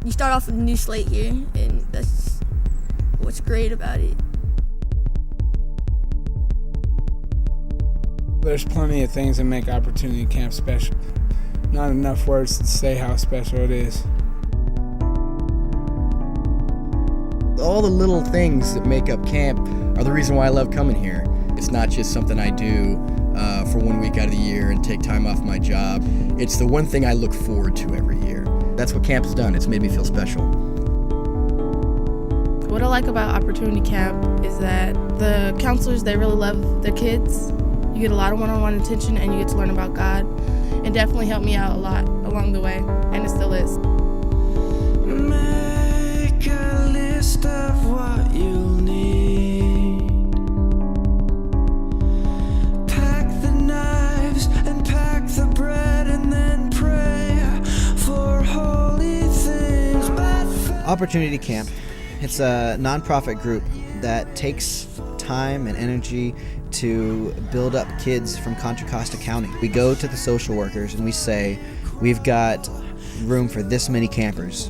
You start off with a new slate here, and that's what's great about it. There's plenty of things that make Opportunity Camp special. Not enough words to say how special it is. All the little things that make up camp are the reason why I love coming here. It's not just something I do for 1 week out of the year and take time off my job. It's the one thing I look forward to every year. That's what camp has done. It's made me feel special. What I like about Opportunity Camp is that the counselors, they really love their kids. You get a lot of one-on-one attention and you get to learn about God. It definitely helped me out a lot along the way, and it still is. Make a list of what you'll need. Pack the knives and pack the bread and then pray for holy things. Opportunity Camp. It's a nonprofit group that takes time and energy to build up kids from Contra Costa County. We go to the social workers and we say, we've got room for this many campers.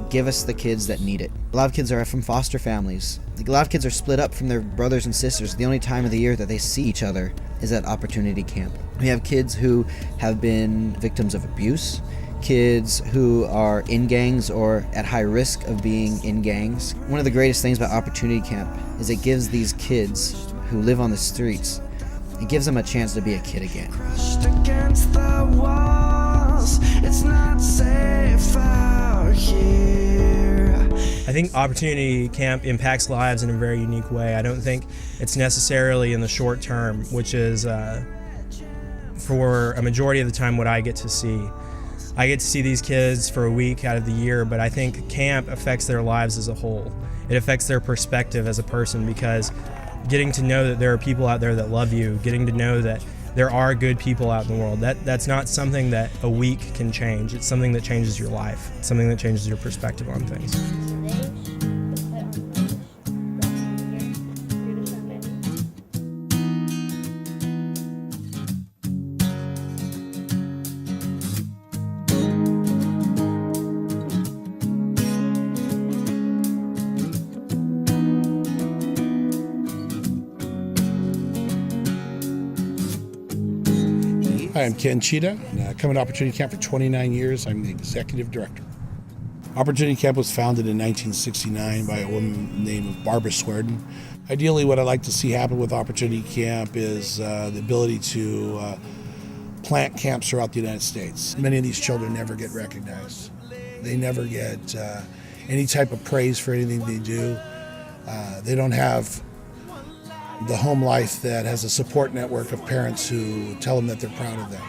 Give us the kids that need it. A lot of kids are from foster families. A lot of kids are split up from their brothers and sisters. The only time of the year that they see each other is at Opportunity Camp. We have kids who have been victims of abuse, kids who are in gangs or at high risk of being in gangs. One of the greatest things about Opportunity Camp is it gives these kids who live on the streets, it gives them a chance to be a kid again. Crushed against the walls, it's not safe out here. I think Opportunity Camp impacts lives in a very unique way. I don't think it's necessarily in the short term, which is for a majority of the time what I get to see. I get to see these kids for a week out of the year, but I think camp affects their lives as a whole. It affects their perspective as a person, because getting to know that there are people out there that love you, getting to know that there are good people out in the world, that's not something that a week can change. It's something that changes your life. It's something that changes your perspective on things. Hi, I'm Ken Cheetah. Coming to Opportunity Camp for 29 years. I'm the executive director. Opportunity Camp was founded in 1969 by a woman named Barbara Swearden. Ideally, what I'd like to see happen with Opportunity Camp is the ability to plant camps throughout the United States. Many of these children never get recognized. They never get any type of praise for anything they do. They don't have the home life that has a support network of parents who tell them that they're proud of them.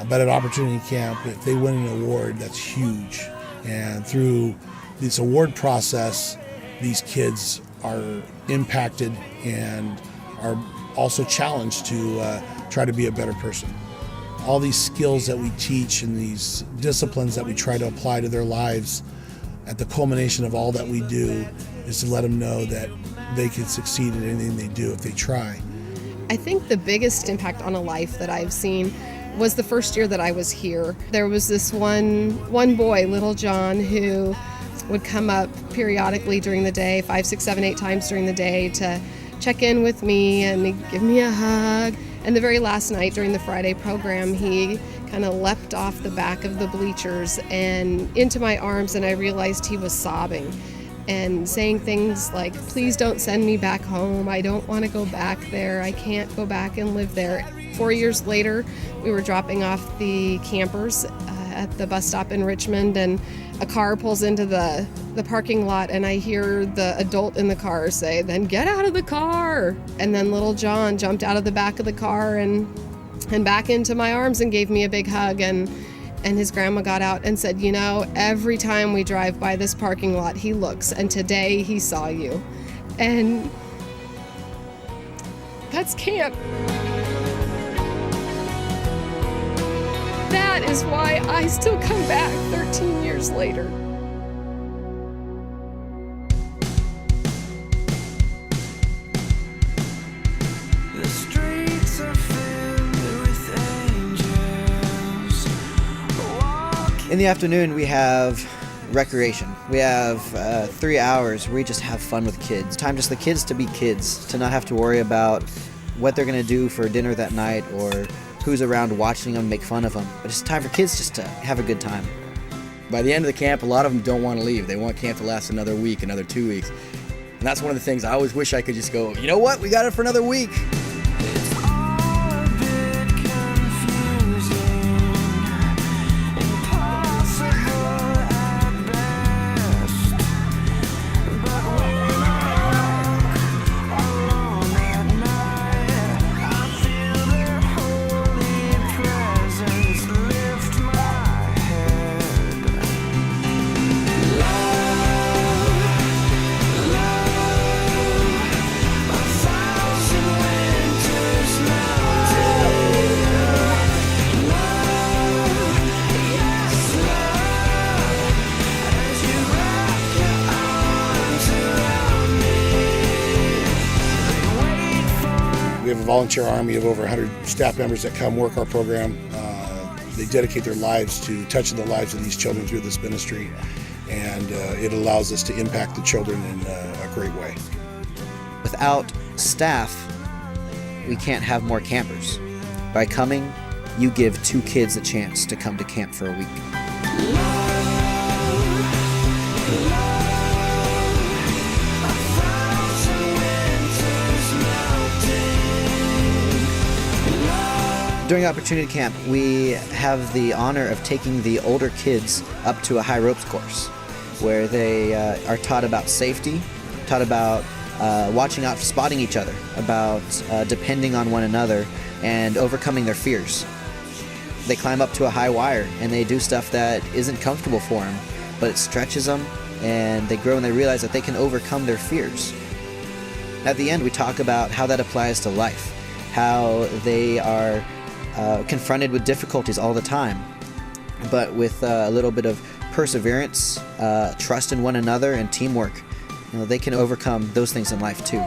But at Opportunity Camp, if they win an award, that's huge. And through this award process, these kids are impacted and are also challenged to try to be a better person. All these skills that we teach and these disciplines that we try to apply to their lives, at the culmination of all that we do is to let them know that they can succeed in anything they do if they try. I think the biggest impact on a life that I've seen was the first year that I was here. There was this one boy, little John, who would come up periodically during the day, 5, 6, 7, 8 times during the day to check in with me and give me a hug. And the very last night during the Friday program, he kind of leapt off the back of the bleachers and into my arms, and I realized he was sobbing and saying things like, please don't send me back home. I don't want to go back there. I can't go back and live there. 4 years later, we were dropping off the campers at the bus stop in Richmond, and a car pulls into the parking lot, and I hear the adult in the car say, then get out of the car. And then little John jumped out of the back of the car and back into my arms and gave me a big hug. And his grandma got out and said, you know, every time we drive by this parking lot, he looks, and today he saw you. And that's camp. That is why I still come back 13 years later. The streets are filled with angels. In the afternoon, we have recreation. We have 3 hours where we just have fun with kids. Time just the kids to be kids, to not have to worry about what they're going to do for dinner that night or who's around watching them make fun of them. But it's time for kids just to have a good time. By the end of the camp, a lot of them don't want to leave. They want camp to last another week, another 2 weweeks. And that's one of the things I always wish I could just go, you know what, we got it for another week. We have a volunteer army of over 100 staff members that come work our program. They dedicate their lives to touching the lives of these children through this ministry, and it allows us to impact the children in a great way. Without staff, we can't have more campers. By coming, you give 2 kids a chance to come to camp for a week. During Opportunity Camp, we have the honor of taking the older kids up to a high ropes course where they are taught about safety, taught about watching out, spotting each other, about depending on one another and overcoming their fears. They climb up to a high wire and they do stuff that isn't comfortable for them, but it stretches them and they grow and they realize that they can overcome their fears. At the end, we talk about how that applies to life, how they are confronted with difficulties all the time, but with a little bit of perseverance, trust in one another, and teamwork, they can overcome those things in life too.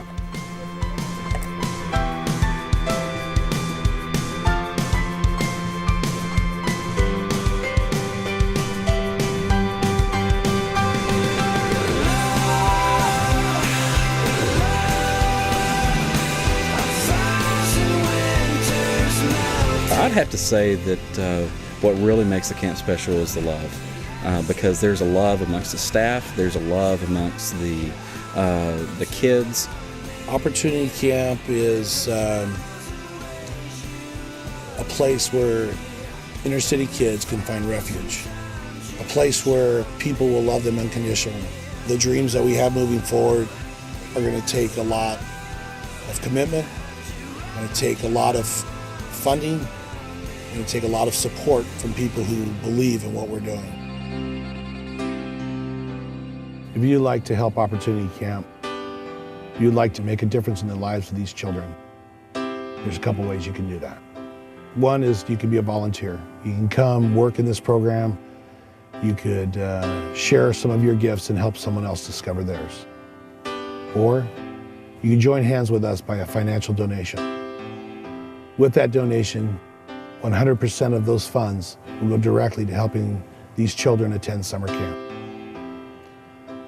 I'd have to say that what really makes the camp special is the love, because there's a love amongst the staff, there's a love amongst the kids. Opportunity Camp is a place where inner city kids can find refuge, a place where people will love them unconditionally. The dreams that we have moving forward are going to take a lot of commitment, going to take a lot of funding, going to take a lot of support from people who believe in what we're doing. If you'd like to help Opportunity Camp, if you'd like to make a difference in the lives of these children, there's a couple ways you can do that. One is you can be a volunteer. You can come work in this program. You could share some of your gifts and help someone else discover theirs. Or you can join hands with us by a financial donation. With that donation, 100% of those funds will go directly to helping these children attend summer camp.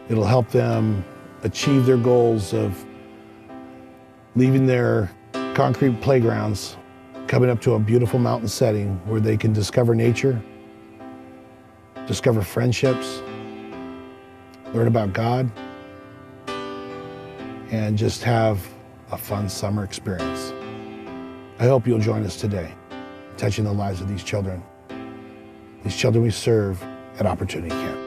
It'll help them achieve their goals of leaving their concrete playgrounds, coming up to a beautiful mountain setting where they can discover nature, discover friendships, learn about God, and just have a fun summer experience. I hope you'll join us today, touching the lives of these children we serve at Opportunity Camp.